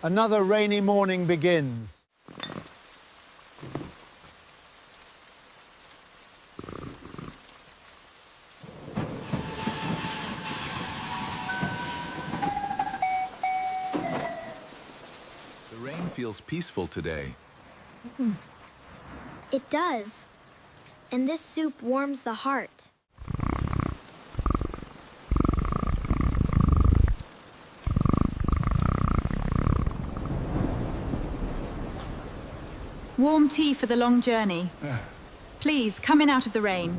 Another rainy morning begins. The rain feels peaceful today. It does. And this soup warms the heart. Warm tea for the long journey. Please, come in out of the rain.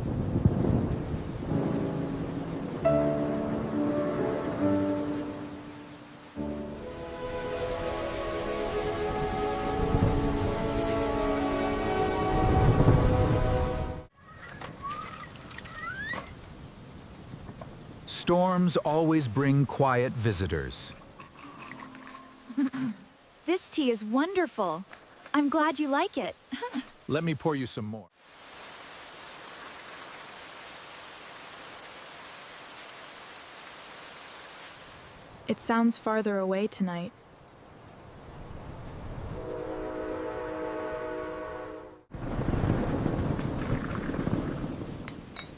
Storms always bring quiet visitors. This tea is wonderful. I'm glad you like it. Let me pour you some more. It sounds farther away tonight.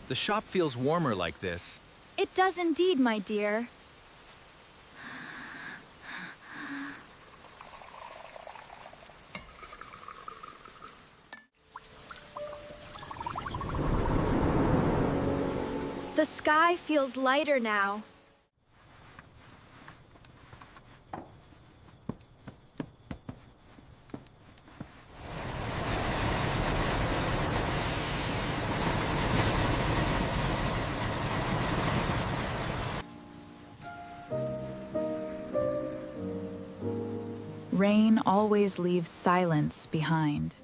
The shop feels warmer like this. It does indeed, my dear. The sky feels lighter now. Rain always leaves silence behind.